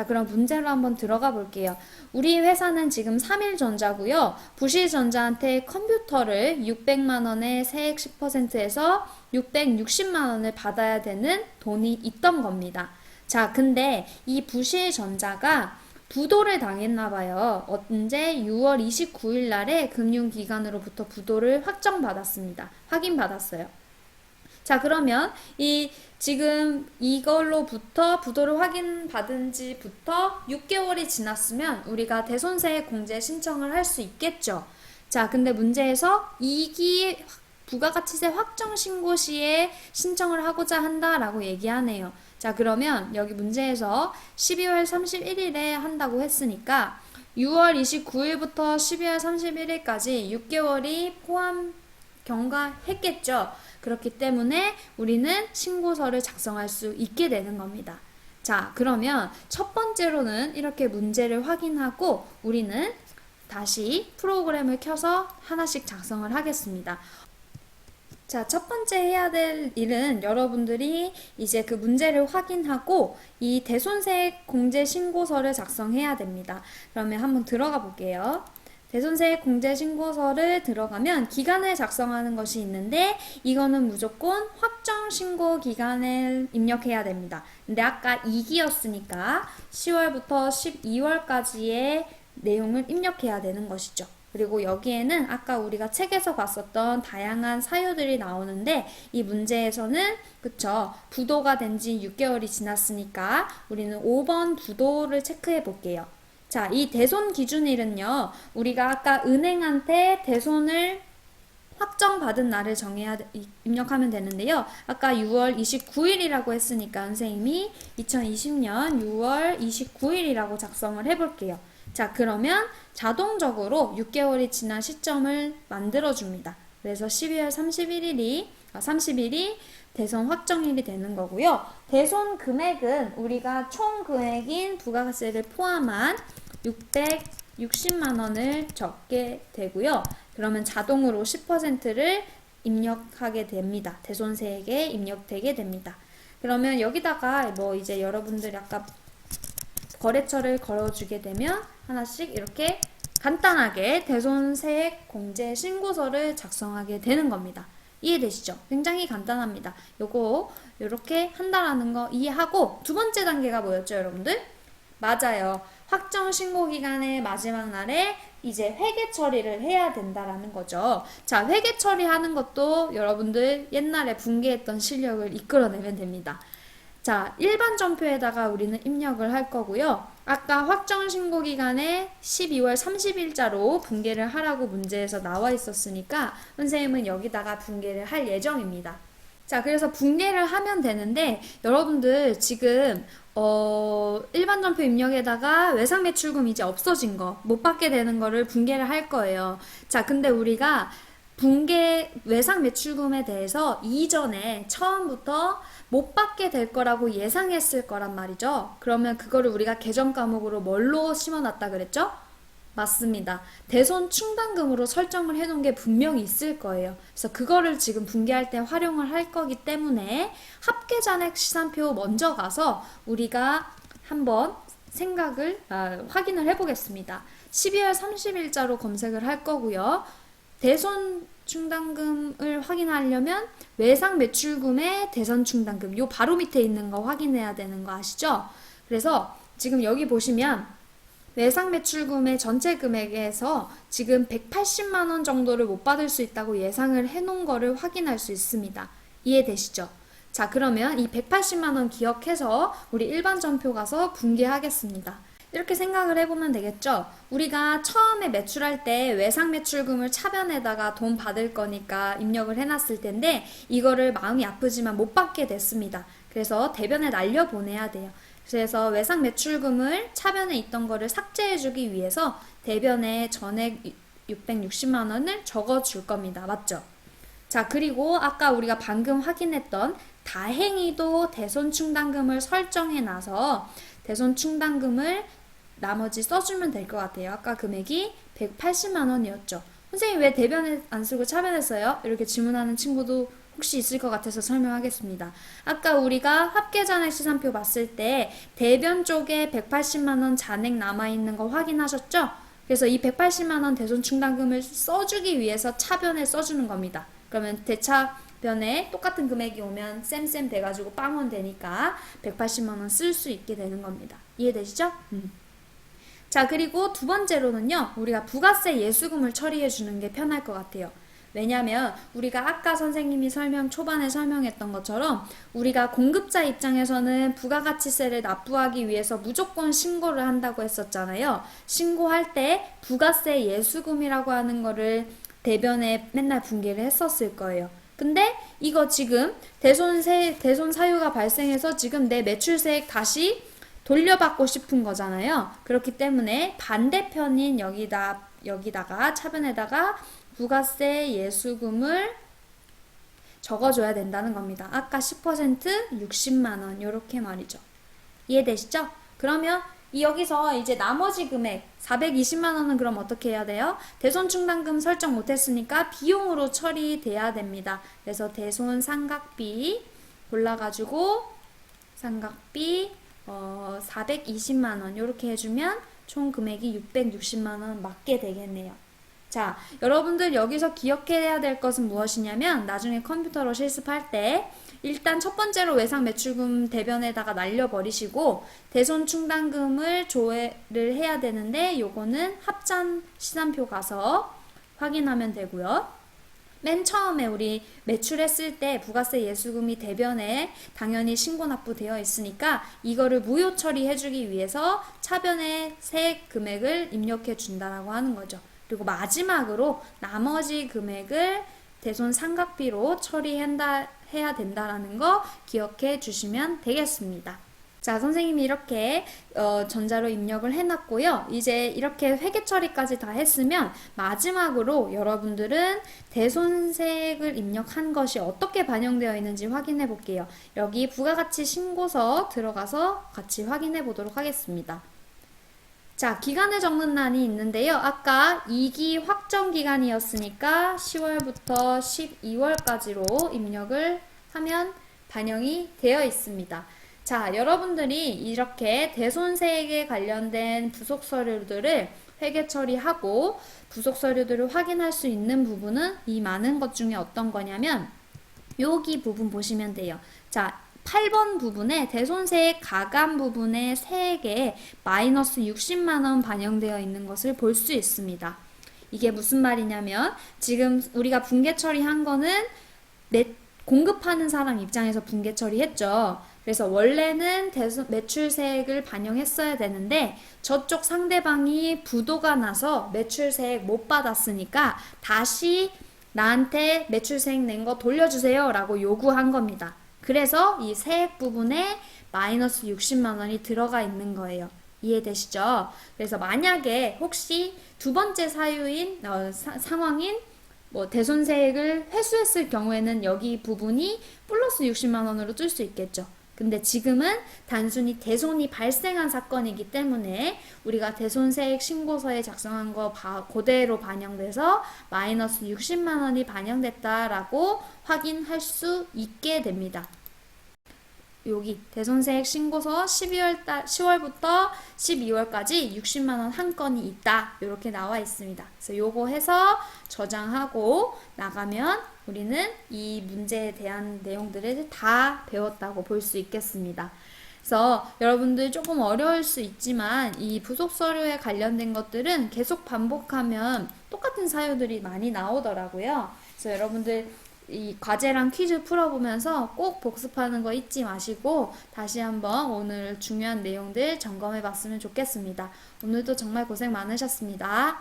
그럼 문제로 한번 들어가 볼게요. 우리 회사는 지금 3일전자고요. 부실전자한테 컴퓨터를 600만 원에 세액 10%에서 660만 원을 받아야 되는 돈이 있던 겁니다. 자, 근데 이 부실전자가 부도를 당했나 봐요. 언제? 6월 29일 날에 금융기관으로부터 부도를 확인받았어요. 자, 그러면 지금 이걸로부터 부도를 확인받은 지부터 6개월이 지났으면 우리가 대손세 공제 신청을 할 수 있겠죠. 자, 근데 문제에서 이기 부가가치세 확정 신고 시에 신청을 하고자 한다라고 얘기하네요. 자, 그러면 여기 문제에서 12월 31일에 한다고 했으니까 6월 29일부터 12월 31일까지 6개월이 경과했겠죠. 그렇기 때문에 우리는 신고서를 작성할 수 있게 되는 겁니다. 자, 그러면 첫 번째로는 이렇게 문제를 확인하고 우리는 다시 프로그램을 켜서 하나씩 작성을 하겠습니다. 자, 첫 번째 해야 될 일은 여러분들이 이제 그 문제를 확인하고 이 대손세 공제 신고서를 작성해야 됩니다. 그러면 한번 들어가 볼게요. 대손세 공제 신고서를 들어가면 기간을 작성하는 것이 있는데 이거는 무조건 확정 신고 기간을 입력해야 됩니다. 근데 아까 2기였으니까 10월부터 12월까지의 내용을 입력해야 되는 것이죠. 그리고 여기에는 아까 우리가 책에서 봤었던 다양한 사유들이 나오는데 이 문제에서는 그쵸, 부도가 된 지 6개월이 지났으니까 우리는 5번 부도를 체크해 볼게요. 자, 이 대손 기준일은요, 우리가 아까 은행한테 대손을 확정받은 날을 입력하면 되는데요. 아까 6월 29일이라고 했으니까 선생님이 2020년 6월 29일이라고 작성을 해볼게요. 자, 그러면 자동적으로 6개월이 지난 시점을 만들어줍니다. 그래서 12월 30일이 대손 확정일이 되는 거고요. 대손 금액은 우리가 총 금액인 부가세를 포함한 660만 원을 적게 되고요. 그러면 자동으로 10%를 입력하게 됩니다. 대손세액에 입력되게 됩니다. 그러면 여기다가 이제 여러분들 아까 거래처를 걸어주게 되면 하나씩 이렇게 간단하게 대손세액 공제 신고서를 작성하게 되는 겁니다. 이해되시죠? 굉장히 간단합니다. 요거 이렇게 한다라는 거 이해하고 두 번째 단계가 뭐였죠, 여러분들? 맞아요. 확정 신고 기간의 마지막 날에 이제 회계 처리를 해야 된다라는 거죠. 자, 회계 처리하는 것도 여러분들 옛날에 분개했던 실력을 이끌어내면 됩니다. 자, 일반 전표에다가 우리는 입력을 할 거고요. 아까 확정 신고 기간에 12월 30일자로 분개를 하라고 문제에서 나와 있었으니까 선생님은 여기다가 분개를 할 예정입니다. 자, 그래서 분개를 하면 되는데 여러분들 지금 일반 전표 입력에다가 외상 매출금 이제 없어진 거 못 받게 되는 거를 분개를 할 거예요. 자, 근데 우리가 외상 매출금에 대해서 이전에 처음부터 못 받게 될 거라고 예상했을 거란 말이죠. 그러면 그거를 우리가 개정 과목으로 뭘로 심어놨다 그랬죠? 맞습니다. 대손 충당금으로 설정을 해놓은 게 분명히 있을 거예요. 그래서 그거를 지금 분개할 때 활용을 할 거기 때문에 합계잔액 시산표 먼저 가서 우리가 한번 확인을 해보겠습니다. 12월 30일자로 검색을 할 거고요. 대손 충당금을 확인하려면 외상 매출금의 대손 충당금 요 바로 밑에 있는 거 확인해야 되는 거 아시죠? 그래서 지금 여기 보시면 외상 매출금의 전체 금액에서 지금 180만 원 정도를 못 받을 수 있다고 예상을 해놓은 거를 확인할 수 있습니다. 이해되시죠? 자, 그러면 이 180만 원 기억해서 우리 일반 전표 가서 분개하겠습니다. 이렇게 생각을 해보면 되겠죠? 우리가 처음에 매출할 때 외상 매출금을 차변에다가 돈 받을 거니까 입력을 해놨을 텐데 이거를 마음이 아프지만 못 받게 됐습니다. 그래서 대변에 날려보내야 돼요. 그래서 외상 매출금을 차변에 있던 거를 삭제해주기 위해서 대변에 전액 660만 원을 적어줄 겁니다. 맞죠? 자, 그리고 아까 우리가 방금 확인했던 다행히도 대손 충당금을 설정해놔서 대손 충당금을 나머지 써주면 될 것 같아요. 아까 금액이 180만 원이었죠. 선생님 왜 대변에 안 쓰고 차변에 써요? 이렇게 질문하는 친구도 혹시 있을 것 같아서 설명하겠습니다. 아까 우리가 합계잔액 시산표 봤을 때 대변 쪽에 180만원 잔액 남아있는 거 확인하셨죠? 그래서 이 180만원 대손 충당금을 써주기 위해서 차변에 써주는 겁니다. 그러면 대차변에 똑같은 금액이 오면 쌤 돼가지고 빵원 되니까 180만원 쓸 수 있게 되는 겁니다. 이해되시죠? 자, 그리고 두 번째로는요, 우리가 부가세 예수금을 처리해 주는 게 편할 것 같아요. 왜냐면 우리가 아까 선생님이 초반에 설명했던 것처럼 우리가 공급자 입장에서는 부가가치세를 납부하기 위해서 무조건 신고를 한다고 했었잖아요. 신고할 때 부가세 예수금이라고 하는 거를 대변에 맨날 분기를 했었을 거예요. 근데 이거 지금 대손 사유가 발생해서 지금 내 매출세액 다시 돌려받고 싶은 거잖아요. 그렇기 때문에 반대편인 여기다가 차변에다가 부가세 예수금을 적어줘야 된다는 겁니다. 아까 10% 60만원 요렇게 말이죠. 이해되시죠? 그러면 여기서 이제 나머지 금액 420만원은 그럼 어떻게 해야 돼요? 대손충당금 설정 못했으니까 비용으로 처리돼야 됩니다. 그래서 대손 상각비 골라가지고 상각비 420만원 요렇게 해주면 총 금액이 660만원 맞게 되겠네요. 자, 여러분들 여기서 기억해야 될 것은 무엇이냐면 나중에 컴퓨터로 실습할 때 일단 첫 번째로 외상 매출금 대변에다가 날려버리시고 대손 충당금을 조회를 해야 되는데 요거는 합산 시산표 가서 확인하면 되고요. 맨 처음에 우리 매출했을 때 부가세 예수금이 대변에 당연히 신고 납부되어 있으니까 이거를 무효 처리해주기 위해서 차변에 세액 금액을 입력해 준다라고 하는 거죠. 그리고 마지막으로 나머지 금액을 대손 상각비로 처리해야 된다라는 거 기억해 주시면 되겠습니다. 자, 선생님이 이렇게 전자로 입력을 해놨고요. 이제 이렇게 회계 처리까지 다 했으면 마지막으로 여러분들은 대손세액을 입력한 것이 어떻게 반영되어 있는지 확인해 볼게요. 여기 부가가치 신고서 들어가서 같이 확인해 보도록 하겠습니다. 자, 기간을 적는 란이 있는데요. 아까 2기 확정 기간이었으니까 10월부터 12월까지로 입력을 하면 반영이 되어 있습니다. 자, 여러분들이 이렇게 대손세액에 관련된 부속 서류들을 회계 처리하고 부속 서류들을 확인할 수 있는 부분은 이 많은 것 중에 어떤 거냐면 여기 부분 보시면 돼요. 자, 8번 부분에 대손세액 가감 부분의 세액에 마이너스 60만원 반영되어 있는 것을 볼 수 있습니다. 이게 무슨 말이냐면 지금 우리가 분계 처리한 거는 공급하는 사람 입장에서 분계 처리했죠. 그래서 원래는 매출세액을 반영했어야 되는데 저쪽 상대방이 부도가 나서 매출세액 못 받았으니까 다시 나한테 매출세액 낸 거 돌려주세요 라고 요구한 겁니다. 그래서 이 세액 부분에 마이너스 60만원이 들어가 있는 거예요. 이해되시죠? 그래서 만약에 혹시 두 번째 사유인 상황인 대손세액을 회수했을 경우에는 여기 부분이 플러스 60만원으로 뜰 수 있겠죠. 근데 지금은 단순히 대손이 발생한 사건이기 때문에 우리가 대손세액 신고서에 작성한 거 그대로 반영돼서 마이너스 60만원이 반영됐다라고 확인할 수 있게 됩니다. 여기 대손세액 신고서 10월부터 12월까지 60만원 한 건이 있다. 이렇게 나와 있습니다. 그래서 요거 해서 저장하고 나가면 우리는 이 문제에 대한 내용들을 다 배웠다고 볼 수 있겠습니다. 그래서 여러분들 조금 어려울 수 있지만 이 부속 서류에 관련된 것들은 계속 반복하면 똑같은 사유들이 많이 나오더라고요. 그래서 여러분들 이 과제랑 퀴즈 풀어보면서 꼭 복습하는 거 잊지 마시고 다시 한번 오늘 중요한 내용들 점검해 봤으면 좋겠습니다. 오늘도 정말 고생 많으셨습니다.